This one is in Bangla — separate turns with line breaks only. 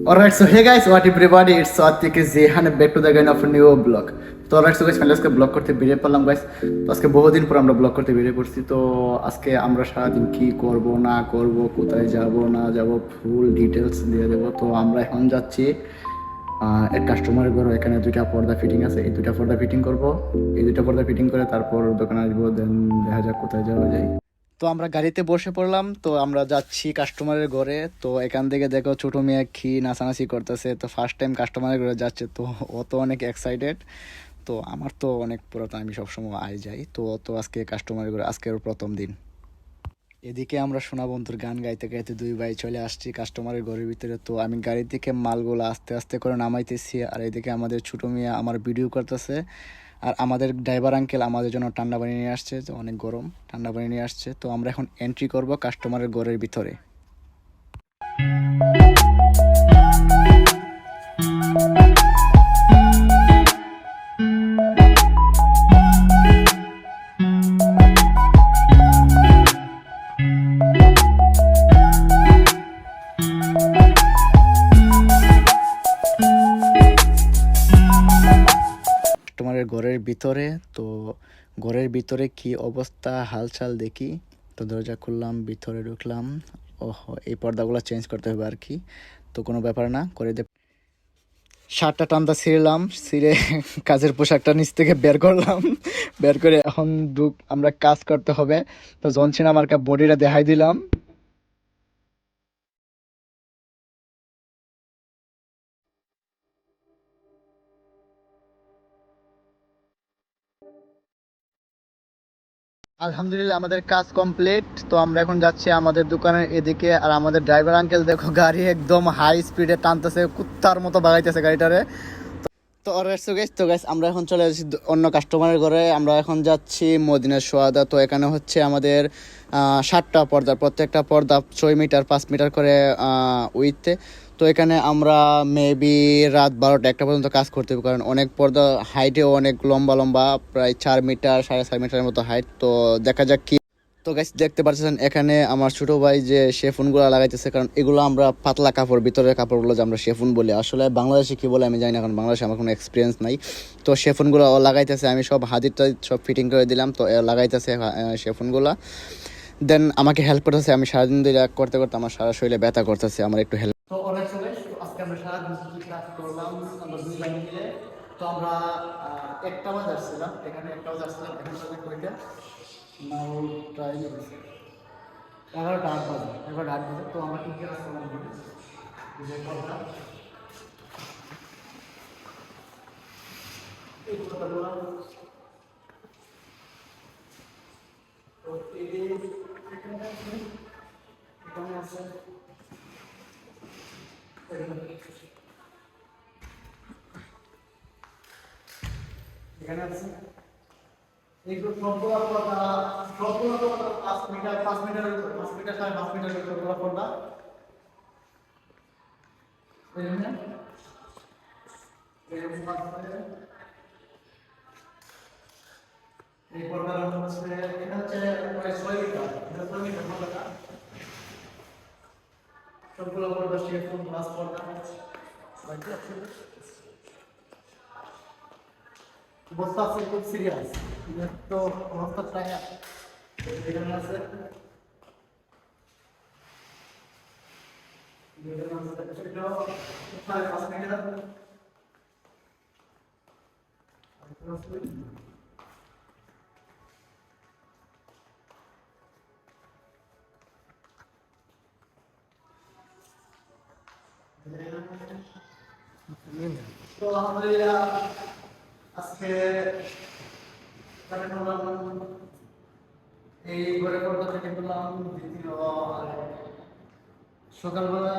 Alright, so hey guys, what everybody, it's Satik Zehan back to the again of a new vlog. তো alright, so guys, ফাইনালি আজকে ব্লগ করতে বেরিয়ে পড়লাম গাইস। তো আজকে বহুদিন পর আমরা ব্লগ করতে বেরিয়ে পড়ছি। তো আজকে আমরা সারাদিন কি করব না করব, কোথায় যাব না যাব, ফুল ডিটেলস দিয়ে দেবো। তো আমরা এখন যাচ্ছি এক কাস্টমারের ঘর। এখানে দুইটা পর্দা ফিটিং আছে, এই দুইটা পর্দা ফিটিং করব। এই দুইটা পর্দা ফিটিং করে তারপর দোকানে আসবো, দেন দেখা যাক কোথায় যাওয়া যায়। তো আমরা গাড়িতে বসে পড়লাম, তো আমরা যাচ্ছি কাস্টমারের ঘরে। তো এখান থেকে দেখো ছোট মেয়ে কি নাচানাচি করতেছে, তো ফার্স্ট টাইম কাস্টমারের ঘরে যাচ্ছে, তো ও তো অনেক এক্সাইটেড। তো আমার তো অনেক পুরাতন, আমি সবসময় আই যাই, তো ও তো আজকে কাস্টমারের ঘরে, আজকের প্রথম দিন। এদিকে আমরা সোনা বন্ধুর গান গাইতে গাইতে দুই ভাই চলে আসছি কাস্টমারের ঘরের ভিতরে। তো আমি গাড়ির দিকে মালগুলো আস্তে আস্তে করে নামাইতেছি, আর এদিকে আমাদের ছোট মেয়ে আমার ভিডিও করতেছে। আর আমাদের ড্রাইভার আঙ্কেল আমাদের জন্য ঠান্ডা পানি নিয়ে আসছে, তো অনেক গরম, ঠান্ডা পানি নিয়ে আসছে। তো আমরা এখন এন্ট্রি করব কাস্টমারের ঘরের ভিতরে। কাস্টমারের ঘরের ভিতরে, তো ঘরের ভিতরে কি অবস্থা হালচাল দেখি। তো দরজা খুললাম, ভিতরে ঢুকলাম। ওহো, এই পর্দাগুলো চেঞ্জ করতে হবে আর কি, তো কোনো ব্যাপার না, করে দে। শার্টটা টানটা ছিঁড়লাম, ছিঁড়ে কাজের পোশাকটা নিচ থেকে বের করলাম। বের করে এখন আমরা কাজ করতে হবে। তো জনসিনা মার্কা বডিটা দেখাই দিলাম। আলহামদুলিল্লাহ আমাদের কাজ কমপ্লিট। তো আমরা এখন যাচ্ছি আমাদের দোকানের এদিকে। আর আমাদের ড্রাইভার আঙ্কেল দেখো গাড়ি একদম হাই স্পিডে টানতেছে, কুত্তার মতো বাগাইতেছে গাড়িটারে। তো গাইস আমরা এখন চলে যাচ্ছি অন্য কাস্টমারের ঘরে। আমরা এখন যাচ্ছি মদিনার সোয়াদা। তো এখানে হচ্ছে আমাদের 7টা পর্দা, প্রত্যেকটা পর্দা 6 মিটার 5 মিটার করে উইথে। তো এখানে আমরা মেবি রাত 12টা 1টা পর্যন্ত কাজ করতে হবে, কারণ অনেক পর্দা হাইটেও অনেক লম্বা লম্বা, প্রায় 4 মিটার 4.5 মিটারের মতো হাইট। তো দেখা যাক কি। তো গাইস দেখতে পাচ্ছেন এখানে আমার ছোট ভাই যে শেফুনগুলো লাগাইতেছে, কারণ এগুলো আমরা পাতলা কাপড়, ভিতরের কাপড়গুলো যে আমরা শেফুন বলি, আসলে বাংলাদেশে কি বলে আমি জানি না, কারণ বাংলাদেশে আমার কোনো এক্সপিরিয়েন্স নাই। তো শেফুনগুলো ও লাগাইতেছে, আমি সব হাদির টাদির সব ফিটিং করে দিলাম। তো লাগাইতেছে শেফুনগুলো, দেন আমাকে হেল্প করতেছে। আমি সারাদিন ধরে করতে করতে আমার সারা শরীরে ব্যথা করতেছে, আমার একটু হেল্প। তো অনেক সময় আজকে আমরা সারাদিন কাজ করলাম, আমরা দুই ভাই মিলে। তো আমরা 1টা বাজে আসছিলাম এখানে, 1টা বাজে আসছিলাম, এখন বাজে কয়টা নাও, টাইম 11টা 8 বাজে, 11টা 8 বাজে। তো আমরা কি কি আসছিলাম যে কথা এই কথাগুলো। তো এই এখানে আছে, এখানে আছে এইগুলো সবগুলো পর্দা, সবগুলো তো 5 মিটার 5 মিটার 5 মিটার 5.5 মিটার সবগুলো পর্দা। এই পর্দার হচ্ছে, এটা হচ্ছে প্রায় 6 মিটার, এটা 6 মিটার পর্দা। সবগুলো পর্দা শেফুন গ্লাস পর্দা। অবস্থা আছে খুব সিরিয়াস, তো অবস্থা প্রায় এখানে আছে, এটাও 5.5 মিটার। তো আলহামদুলিল্লাহ আজকে এই ঘরে পর্দা থেকে পেলাম দ্বিতীয় সকালবেলা।